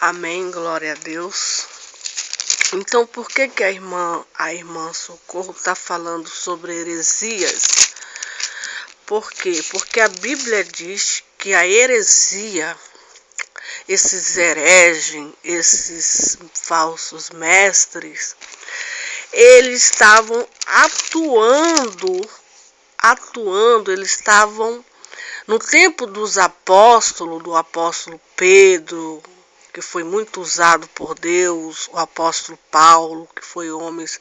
Amém, glória a Deus. Então, por que a irmã Socorro está falando sobre heresias? Por quê? Porque a Bíblia diz que a heresia, esses hereges, esses falsos mestres, eles estavam atuando, eles estavam no tempo dos apóstolos, do apóstolo Pedro, que foi muito usado por Deus, o apóstolo Paulo, que foi homens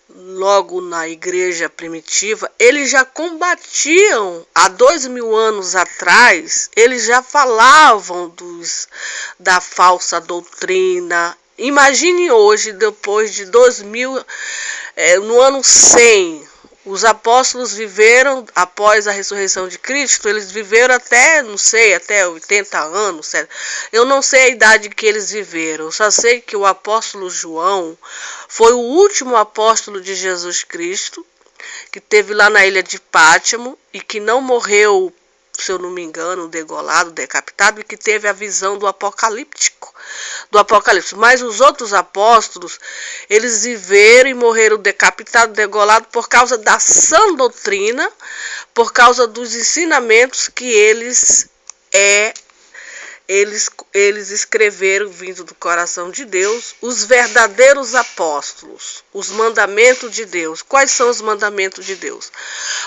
logo na igreja primitiva, eles já combatiam, há 2000 anos atrás, eles já falavam da falsa doutrina. Imagine hoje, depois de 2000, no ano 100, os apóstolos viveram, após a ressurreição de Cristo, eles viveram até, não sei, até 80 anos, certo? Eu não sei a idade que eles viveram, eu só sei que o apóstolo João foi o último apóstolo de Jesus Cristo, que teve lá na ilha de Pátimo e que não morreu, se eu não me engano, degolado, decapitado, e que teve a visão do Apocalipse. Mas os outros apóstolos, eles viveram e morreram decapitados, degolados por causa da sã doutrina, por causa dos ensinamentos que eles escreveram vindo do coração de Deus, os verdadeiros apóstolos, os mandamentos de Deus. Quais são os mandamentos de Deus?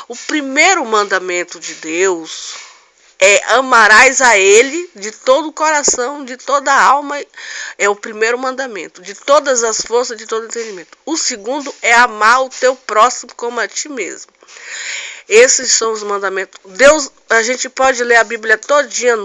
O primeiro mandamento de Deus é: amarás a Ele de todo o coração, de toda a alma. É o primeiro mandamento, de todas as forças, de todo o entendimento. O segundo é amar o teu próximo como a ti mesmo. Esses são os mandamentos. Deus, a gente pode ler a Bíblia todinha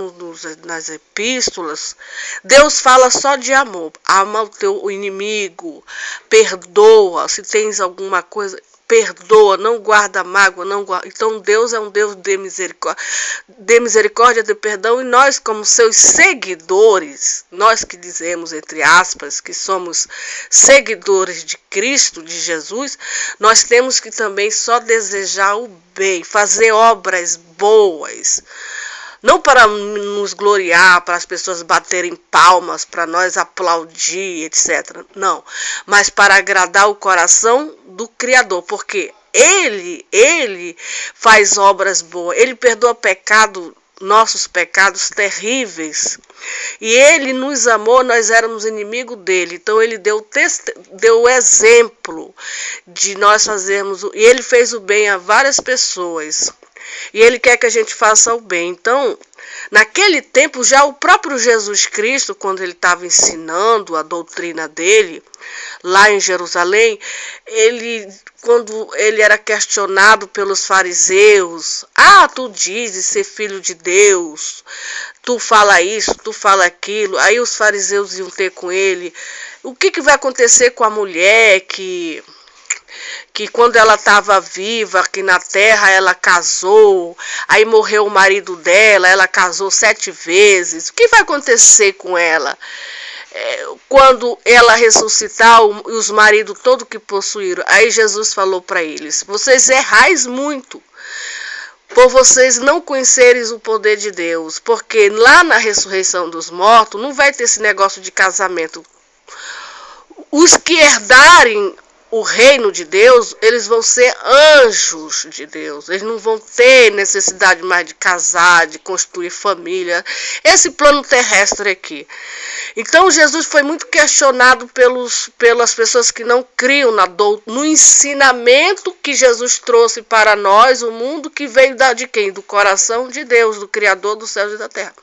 nas epístolas. Deus fala só de amor. Ama o teu inimigo, perdoa. Se tens alguma coisa, perdoa, não guarda mágoa, não guarda. Então Deus é um Deus de misericórdia, de perdão, e nós, como seus seguidores, nós que dizemos, entre aspas, que somos seguidores de Cristo, de Jesus, nós temos que também só desejar o bem, fazer obras boas. Não para nos gloriar, para as pessoas baterem palmas, para nós aplaudir, etc. Não, mas para agradar o coração do Criador, porque Ele faz obras boas, Ele perdoa nossos pecados terríveis. E Ele nos amou, nós éramos inimigos dele. Então Ele deu o exemplo de nós fazermos, e Ele fez o bem a várias pessoas. E Ele quer que a gente faça o bem. Então, naquele tempo, já o próprio Jesus Cristo, quando Ele estava ensinando a doutrina dele, lá em Jerusalém, quando ele era questionado pelos fariseus: tu dizes ser filho de Deus, tu fala isso, tu fala aquilo. Aí os fariseus iam ter com ele: o que vai acontecer com a mulher que quando ela estava viva aqui na terra, ela casou, aí morreu o marido dela, ela casou 7 vezes, o que vai acontecer com ela? Quando ela ressuscitar, os maridos todos que possuíram? Aí Jesus falou para eles: vocês errais muito, por vocês não conhecerem o poder de Deus, porque lá na ressurreição dos mortos não vai ter esse negócio de casamento. Os que herdarem o reino de Deus, eles vão ser anjos de Deus. Eles não vão ter necessidade mais de casar, de construir família. Esse plano terrestre aqui. Então Jesus foi muito questionado pelas pessoas que não criam no ensinamento que Jesus trouxe para nós, o mundo que veio de quem? Do coração de Deus, do Criador dos céus e da terra.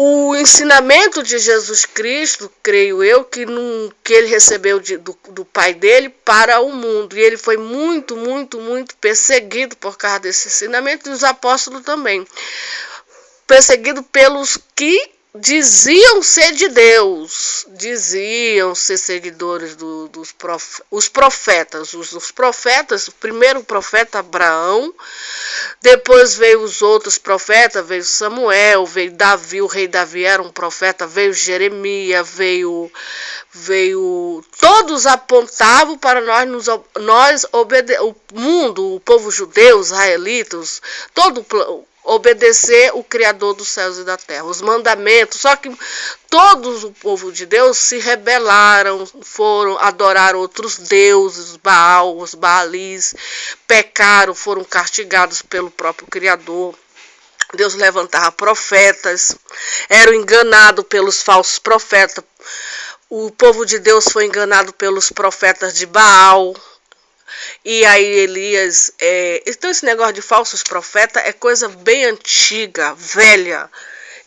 O ensinamento de Jesus Cristo, creio eu, que ele recebeu do Pai dele para o mundo. E ele foi muito, muito, muito perseguido por causa desse ensinamento, e os apóstolos também. Perseguido pelos que diziam ser de Deus, diziam ser seguidores dos profetas. Os profetas, o primeiro profeta Abraão, depois veio os outros profetas, veio Samuel, veio Davi, o rei Davi era um profeta, veio Jeremias, veio todos apontavam para nós obedecer, o mundo, o povo judeu, os israelitas, todo obedecer o Criador dos céus e da terra, os mandamentos. Só que todos o povo de Deus se rebelaram, foram adorar outros deuses, Baal, os Baalis, pecaram, foram castigados pelo próprio Criador. Deus levantava profetas, eram enganados pelos falsos profetas. O povo de Deus foi enganado pelos profetas de Baal. E aí Elias, então esse negócio de falsos profetas é coisa bem antiga, velha.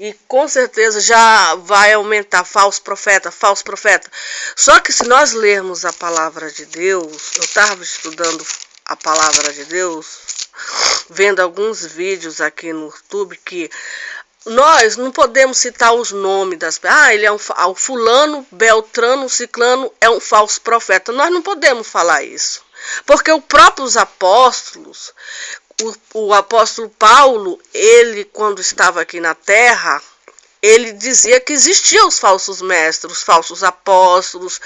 E com certeza já vai aumentar falso profeta. Só que se nós lermos a palavra de Deus, eu estava estudando a palavra de Deus, vendo alguns vídeos aqui no YouTube, que nós não podemos citar os nomes das pessoas. Ele é o fulano, beltrano, ciclano é um falso profeta. Nós não podemos falar isso. Porque os próprios apóstolos, o apóstolo Paulo, ele quando estava aqui na terra, ele dizia que existiam os falsos mestres, os falsos apóstolos,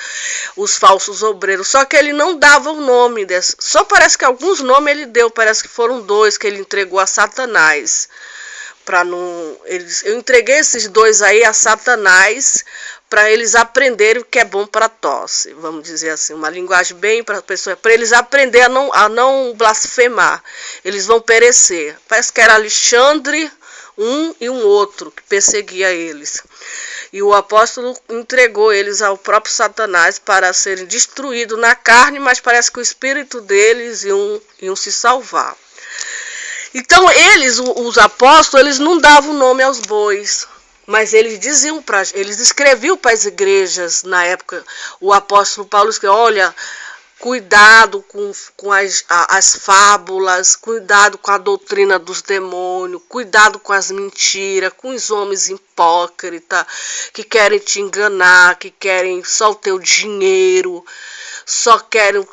os falsos obreiros, só que ele não dava o nome desse. Só parece que alguns nomes ele deu, parece que foram 2 que ele entregou a Satanás. Eu entreguei esses 2 aí a Satanás para eles aprenderem o que é bom para tosse, vamos dizer assim, uma linguagem bem para a pessoa, para eles aprenderem a não blasfemar. Eles vão perecer. Parece que era Alexandre um e um outro que perseguia eles. E o apóstolo entregou eles ao próprio Satanás para serem destruídos na carne, mas parece que o espírito deles iam se salvar. Então eles, os apóstolos, eles não davam nome aos bois, mas eles diziam eles escreviam para as igrejas na época. O apóstolo Paulo escreveu: olha, cuidado com as fábulas, cuidado com a doutrina dos demônios, cuidado com as mentiras, com os homens hipócritas que querem te enganar, que querem só o teu dinheiro, só querem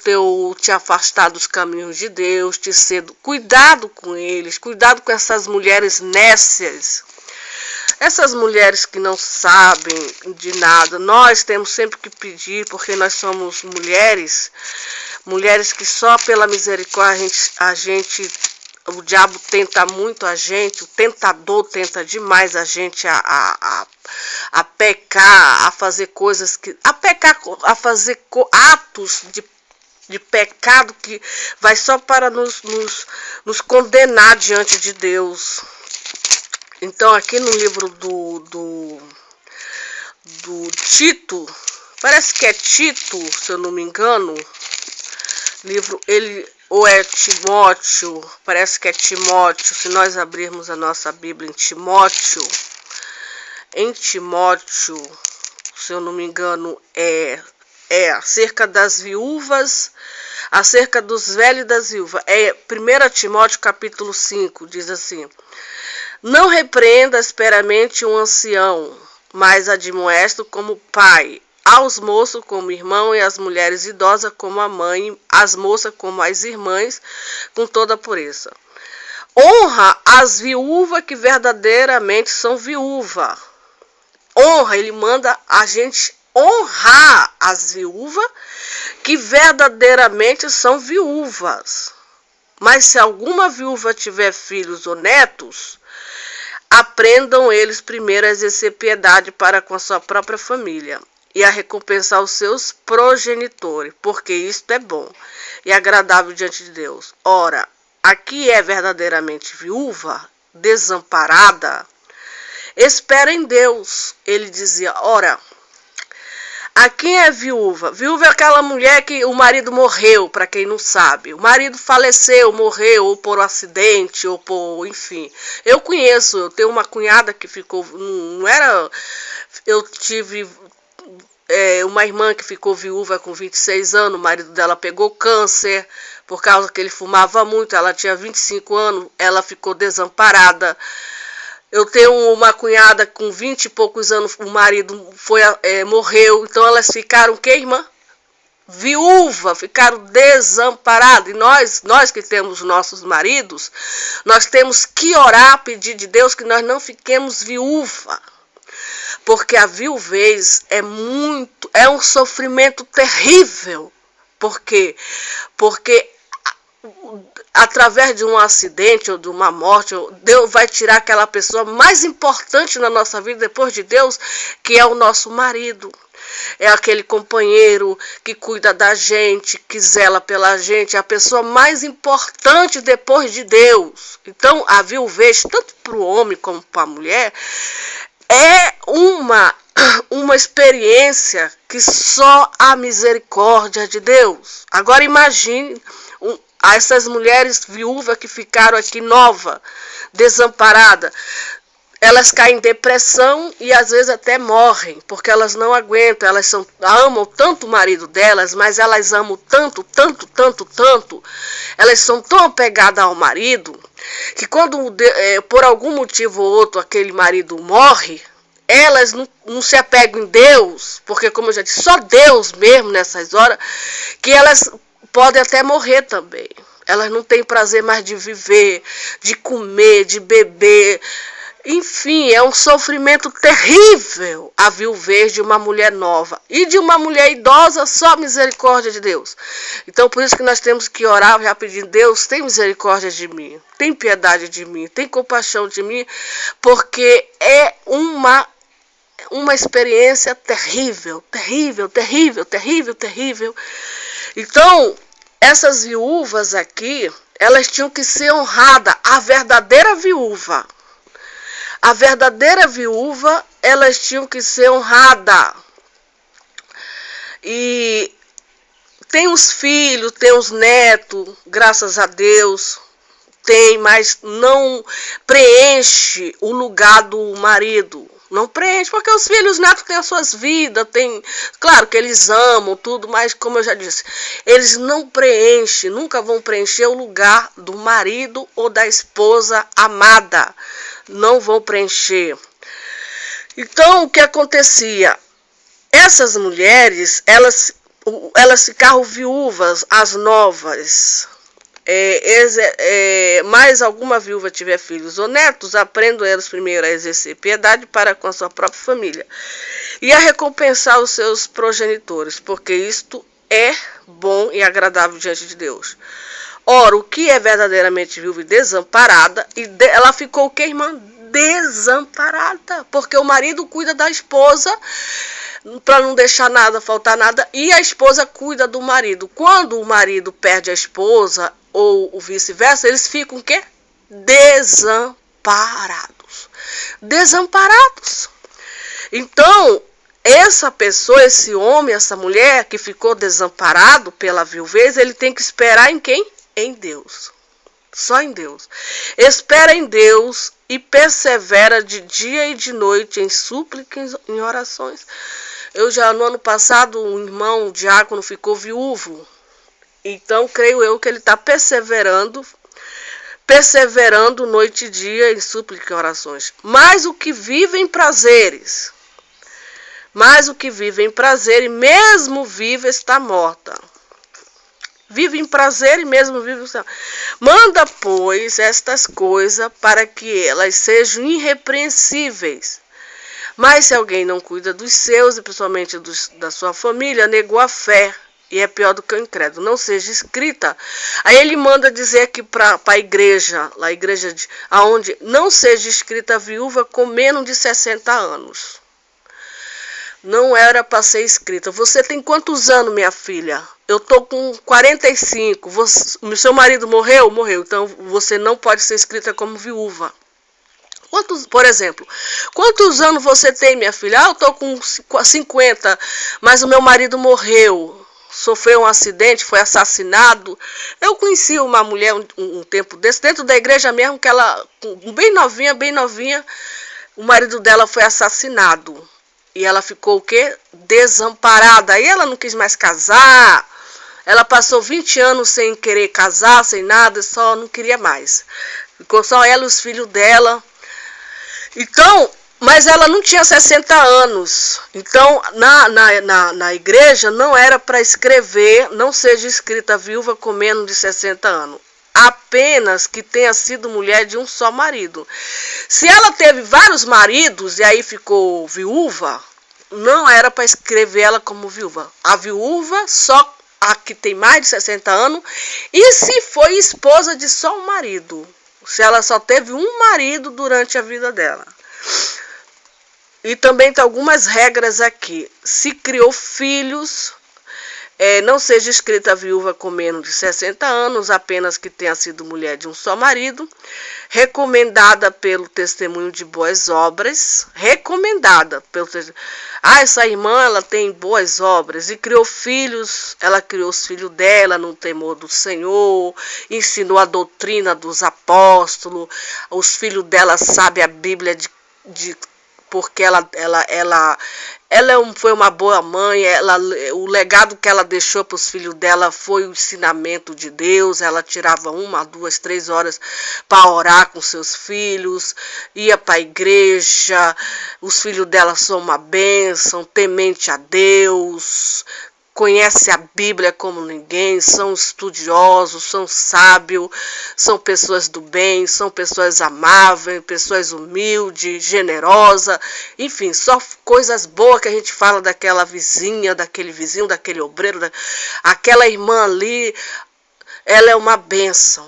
te afastar dos caminhos de Deus, te cedo. Cuidado com eles, cuidado com essas mulheres nécias. Essas mulheres que não sabem de nada, nós temos sempre que pedir, porque nós somos mulheres que só pela misericórdia o diabo tenta muito a gente, o tentador tenta demais a gente a pecar, a fazer coisas a fazer atos de pecado que vai só para nos condenar diante de Deus. Então aqui no livro do Tito, parece que é Tito, se eu não me engano, ou é Timóteo, parece que é Timóteo, se nós abrirmos a nossa Bíblia em Timóteo, se eu não me engano, acerca das viúvas, acerca dos velhos e das viúvas, 1 Timóteo capítulo 5, diz assim: não repreenda asperamente um ancião, mas admoeste como pai, aos moços como irmão e às mulheres idosas como a mãe, as moças como as irmãs, com toda a pureza. Honra as viúvas que verdadeiramente são viúvas. Honra, ele manda a gente honrar as viúvas que verdadeiramente são viúvas. Mas se alguma viúva tiver filhos ou netos, aprendam eles primeiro a exercer piedade para com a sua própria família e a recompensar os seus progenitores, porque isto é bom e agradável diante de Deus. Ora, a que é verdadeiramente viúva, desamparada, espera em Deus. Ele dizia: ora, a quem é viúva? Viúva é aquela mulher que o marido morreu, para quem não sabe. O marido faleceu, morreu, ou por acidente, ou por, enfim. Eu tenho uma cunhada que ficou, eu tive uma irmã que ficou viúva com 26 anos, o marido dela pegou câncer, por causa que ele fumava muito, ela tinha 25 anos, ela ficou desamparada. Eu tenho uma cunhada com 20 e poucos anos, o marido morreu. Então elas ficaram, irmã? Viúva, ficaram desamparadas. E nós que temos nossos maridos, nós temos que orar, pedir de Deus que nós não fiquemos viúva. Porque a viuvez é um sofrimento terrível. Por quê? Porque através de um acidente ou de uma morte, Deus vai tirar aquela pessoa mais importante na nossa vida depois de Deus, que é o nosso marido. É aquele companheiro que cuida da gente, que zela pela gente, é a pessoa mais importante depois de Deus. Então, a viuvez, tanto para o homem como para a mulher, é uma experiência que só a misericórdia de Deus. Agora imagine essas mulheres viúvas que ficaram aqui nova, desamparada. Elas caem em depressão e às vezes até morrem, porque elas não aguentam, amam tanto o marido delas, mas elas amam tanto, elas são tão apegadas ao marido, que quando por algum motivo ou outro aquele marido morre, elas não se apegam em Deus, porque como eu já disse, só Deus mesmo nessas horas, que elas podem até morrer também. Elas não têm prazer mais de viver, de comer, de beber. Enfim, é um sofrimento terrível a viuvez de uma mulher nova. E de uma mulher idosa, só misericórdia de Deus. Então, por isso que nós temos que orar já pedindo: Deus, tem misericórdia de mim, tem piedade de mim, tem compaixão de mim, porque é uma experiência terrível. Então, essas viúvas aqui, elas tinham que ser honradas, a verdadeira viúva. A verdadeira viúva, elas tinham que ser honradas. E tem os filhos, tem os netos, graças a Deus, tem, mas não preenche o lugar do marido. Não preenche, porque os filhos, os netos têm as suas vidas, claro que eles amam tudo, mas como eu já disse, eles não preenchem, nunca vão preencher o lugar do marido ou da esposa amada. Não vão preencher. Então, o que acontecia? Essas mulheres, elas ficaram viúvas, as novas. Mais alguma viúva tiver filhos ou netos, aprendam eles primeiro a exercer piedade para com a sua própria família e a recompensar os seus progenitores, porque isto é bom e agradável diante de Deus. Ora, o que é verdadeiramente viúva e desamparada, ela ficou o que, irmã? Desamparada, porque o marido cuida da esposa para não deixar nada, faltar nada, e a esposa cuida do marido. Quando o marido perde a esposa, ou o vice-versa, eles ficam o quê? Desamparados. Então, essa pessoa, esse homem, essa mulher que ficou desamparado pela viuvez, ele tem que esperar em quem? Em Deus. Só em Deus. Espera em Deus e persevera de dia e de noite em súplicas, em orações. No ano passado, um irmão, um diácono, ficou viúvo. Então, creio eu que ele está perseverando noite e dia em súplicas e orações. Mas o que vive em prazeres, e mesmo viva está morta. Vive em prazer e mesmo vive está morta. Manda, pois, estas coisas para que elas sejam irrepreensíveis. Mas se alguém não cuida dos seus, e principalmente da sua família, negou a fé. E é pior do que o incrédulo, não seja escrita. Aí ele manda dizer aqui para a igreja, aonde não seja escrita a viúva com menos de 60 anos. Não era para ser escrita. Você tem quantos anos, minha filha? Eu estou com 45. Seu marido morreu? Morreu. Então você não pode ser escrita como viúva. Por exemplo, quantos anos você tem, minha filha? Eu estou com 50, mas o meu marido morreu. Sofreu um acidente, foi assassinado. Eu conheci uma mulher um tempo desse, dentro da igreja mesmo, que ela, bem novinha, o marido dela foi assassinado. E ela ficou o quê? Desamparada. Aí ela não quis mais casar. Ela passou 20 anos sem querer casar, sem nada, só não queria mais. Ficou só ela e os filhos dela. Então, mas ela não tinha 60 anos. Então, na igreja não era para escrever, não seja escrita viúva com menos de 60 anos. Apenas que tenha sido mulher de um só marido. Se ela teve vários maridos e aí ficou viúva, não era para escrever ela como viúva. A viúva só a que tem mais de 60 anos, e se foi esposa de só um marido, se ela só teve um marido durante a vida dela. E também tem algumas regras aqui. Se criou filhos, não seja escrita viúva com menos de 60 anos, apenas que tenha sido mulher de um só marido, recomendada pelo testemunho de boas obras, essa irmã, ela tem boas obras, e criou filhos, ela criou os filhos dela no temor do Senhor, ensinou a doutrina dos apóstolos, os filhos dela sabem a Bíblia porque ela foi uma boa mãe, o legado que ela deixou para os filhos dela foi o ensinamento de Deus. Ela tirava 1, 2, 3 horas para orar com seus filhos, ia para a igreja, os filhos dela são uma bênção, temente a Deus, conhece a Bíblia como ninguém, são estudiosos, são sábios, são pessoas do bem, são pessoas amáveis, pessoas humildes, generosas, enfim, só coisas boas que a gente fala daquela vizinha, daquele vizinho, daquele obreiro, aquela irmã ali. Ela é uma bênção,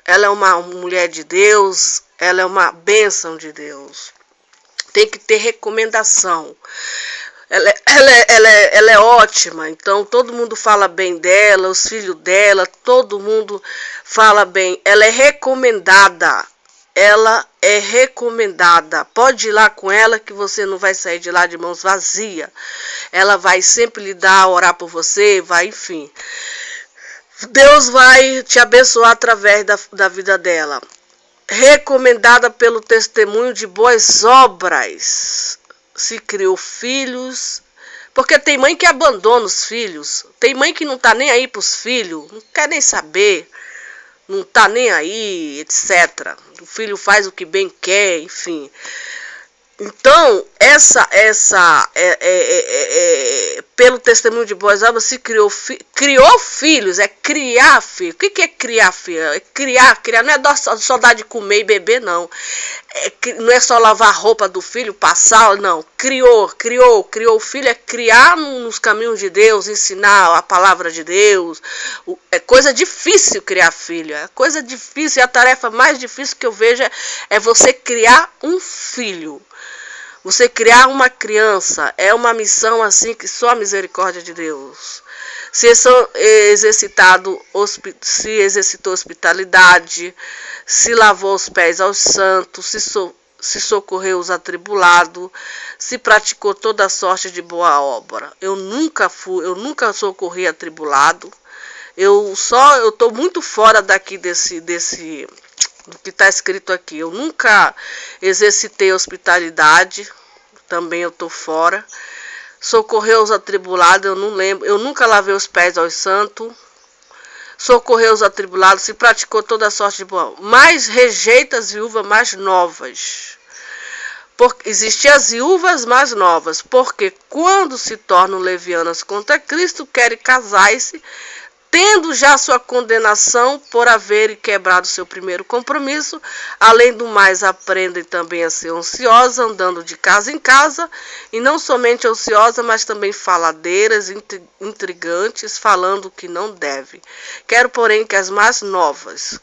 ela é uma mulher de Deus, ela é uma bênção de Deus. Tem que ter recomendação. Ela é ótima, então todo mundo fala bem dela, os filhos dela, todo mundo fala bem. Ela é recomendada, pode ir lá com ela que você não vai sair de lá de mãos vazias. Ela vai sempre lhe dar, orar por você, enfim. Deus vai te abençoar através da vida dela. Recomendada pelo testemunho de boas obras. Se criou filhos, porque tem mãe que abandona os filhos, tem mãe que não está nem aí para os filhos, não quer nem saber, não está nem aí, etc. O filho faz o que bem quer, enfim. Então, pelo testemunho de boas obras, se criou filhos, é criar filho. O que é criar filho? É criar, não é só dar de comer e beber, não. Não é só lavar a roupa do filho, passar, não. Criou o filho, é criar nos caminhos de Deus, ensinar a palavra de Deus. É coisa difícil criar filho, é coisa difícil, a tarefa mais difícil que eu vejo é você criar um filho. Você criar uma criança é uma missão assim que só a misericórdia de Deus. Se exercitou hospitalidade, se lavou os pés aos santos, se socorreu os atribulados, se praticou toda sorte de boa obra. Eu nunca socorri atribulado. Eu estou muito fora daqui do que está escrito aqui. Eu nunca exercitei hospitalidade, também eu estou fora. Socorreu os atribulados, eu não lembro. Eu nunca lavei os pés aos santos. Socorreu os atribulados, se praticou toda sorte de boa. Mas rejeita as viúvas mais novas. Existiam as viúvas mais novas, porque quando se tornam levianas contra Cristo, querem casar-se, tendo já sua condenação por haverem quebrado seu primeiro compromisso. Além do mais, aprendem também a ser ansiosas, andando de casa em casa, e não somente ansiosas, mas também faladeiras, intrigantes, falando o que não deve. Quero, porém, que as mais novas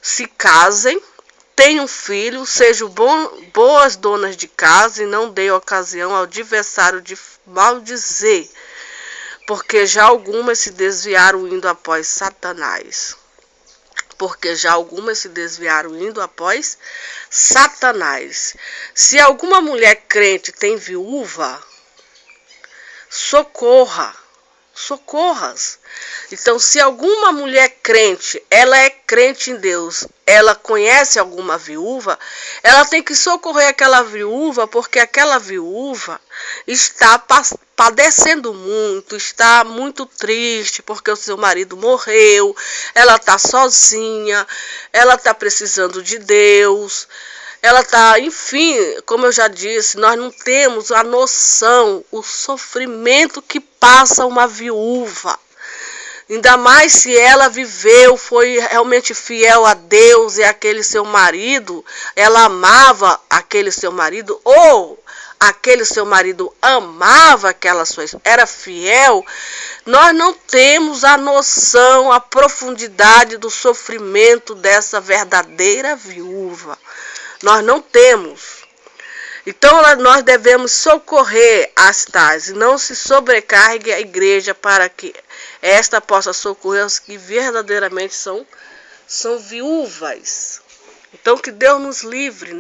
se casem, tenham filhos, sejam boas donas de casa e não deem ocasião ao adversário de maldizer, porque já algumas se desviaram indo após Satanás. Se alguma mulher crente tem viúva, socorras. Então, se alguma mulher crente, ela é crente em Deus, ela conhece alguma viúva, ela tem que socorrer aquela viúva, porque aquela viúva está padecendo muito, está muito triste, porque o seu marido morreu, ela está sozinha, ela está precisando de Deus. Ela está, enfim, como eu já disse, nós não temos a noção, o sofrimento que passa uma viúva. Ainda mais se ela viveu, foi realmente fiel a Deus e aquele seu marido, ela amava aquele seu marido, ou aquele seu marido amava aquela sua, era fiel. Nós não temos a noção, a profundidade do sofrimento dessa verdadeira viúva. Nós não temos. Então nós devemos socorrer as tais, e não se sobrecarregue a igreja para que esta possa socorrer os que verdadeiramente são viúvas. Então que Deus nos livre.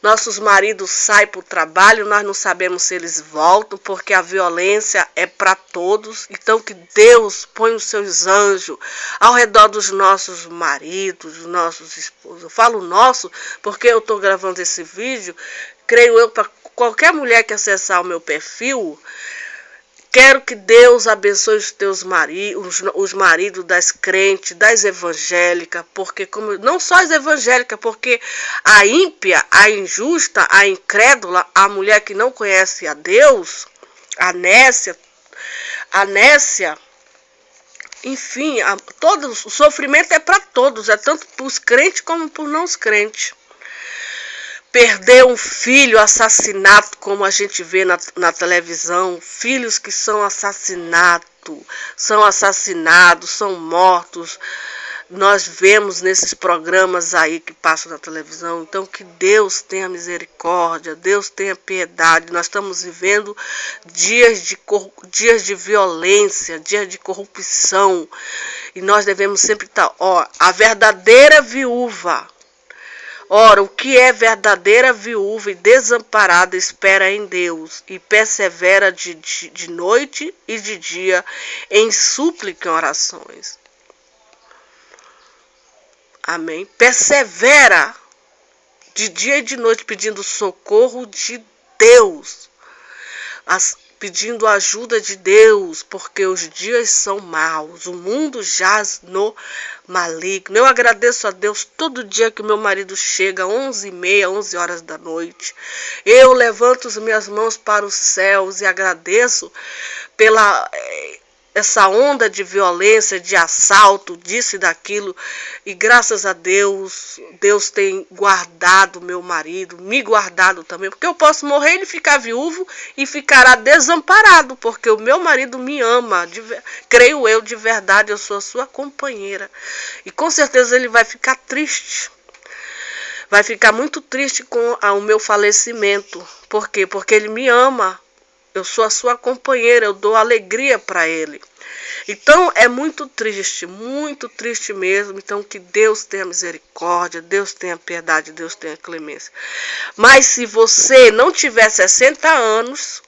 Nossos maridos saem para o trabalho, nós não sabemos se eles voltam, porque a violência é para todos. Então que Deus põe os seus anjos ao redor dos nossos maridos, dos nossos esposos. Eu falo nosso porque eu estou gravando esse vídeo, creio eu, para qualquer mulher que acessar o meu perfil. Quero que Deus abençoe os teus maridos, os maridos das crentes, das evangélicas, porque não só as evangélicas, porque a ímpia, a injusta, a incrédula, a mulher que não conhece a Deus, a nécia, enfim, todo o sofrimento é para todos, é tanto para os crentes como para os não crentes. Perder um filho, assassinato, como a gente vê na televisão, filhos que são assassinados, são mortos. Nós vemos nesses programas aí que passam na televisão. Então que Deus tenha misericórdia, Deus tenha piedade. Nós estamos vivendo dias de violência, dias de corrupção. E nós devemos sempre estar, a verdadeira viúva. Ora, o que é verdadeira viúva e desamparada espera em Deus e persevera de noite e de dia em súplica e orações. Amém? Persevera de dia e de noite pedindo socorro de Deus, pedindo ajuda de Deus, porque os dias são maus, o mundo jaz no maligno. Eu agradeço a Deus todo dia que meu marido chega, 11h30, 11 horas da noite. Eu levanto as minhas mãos para os céus e agradeço pela essa onda de violência, de assalto, disso e daquilo. E graças a Deus, Deus tem guardado meu marido, me guardado também. Porque eu posso morrer e ele ficar viúvo e ficará desamparado. Porque o meu marido me ama, creio eu de verdade, eu sou a sua companheira. E com certeza ele vai ficar triste. Vai ficar muito triste com o meu falecimento. Por quê? Porque ele me ama. Eu sou a sua companheira, eu dou alegria para ele. Então é muito triste mesmo. Então que Deus tenha misericórdia, Deus tenha piedade, Deus tenha clemência. Mas se você não tiver 60 anos,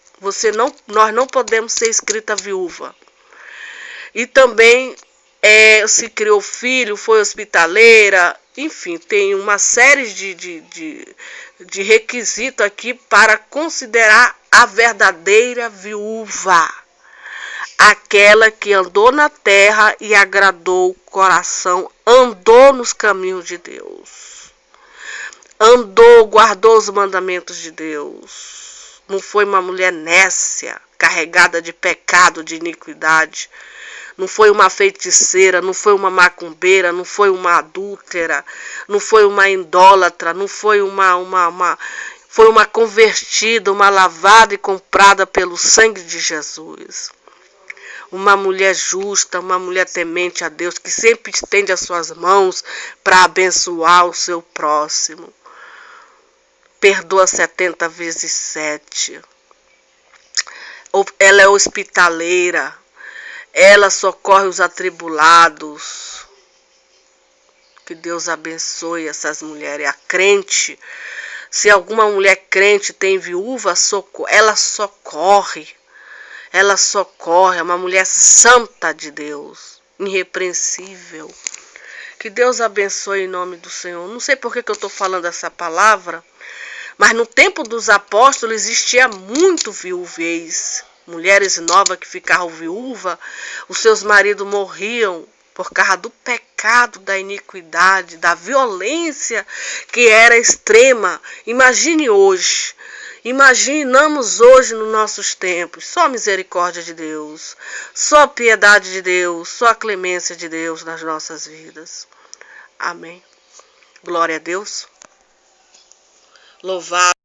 nós não podemos ser escrita viúva. E também se criou filho, foi hospitaleira, enfim, tem uma série de requisitos aqui para considerar a verdadeira viúva. Aquela que andou na terra e agradou o coração, andou nos caminhos de Deus. Guardou os mandamentos de Deus. Não foi uma mulher nécia, carregada de pecado, de iniquidade. Não foi uma feiticeira, não foi uma macumbeira, não foi uma adúltera, não foi uma idólatra, não foi foi uma convertida, uma lavada e comprada pelo sangue de Jesus. Uma mulher justa, uma mulher temente a Deus, que sempre estende as suas mãos para abençoar o seu próximo. Perdoa 70 vezes 7. Ela é hospitaleira. Ela socorre os atribulados. Que Deus abençoe essas mulheres. A crente, se alguma mulher crente tem viúva, ela socorre. Ela socorre, é uma mulher santa de Deus, irrepreensível. Que Deus abençoe em nome do Senhor. Não sei por que eu estou falando essa palavra, mas no tempo dos apóstolos existia muito viuvez. Mulheres novas que ficavam viúvas, os seus maridos morriam por causa do pecado, da iniquidade, da violência que era extrema. Imagine hoje. Imaginamos hoje nos nossos tempos, só a misericórdia de Deus, só a piedade de Deus, só a clemência de Deus nas nossas vidas. Amém. Glória a Deus. Louvado.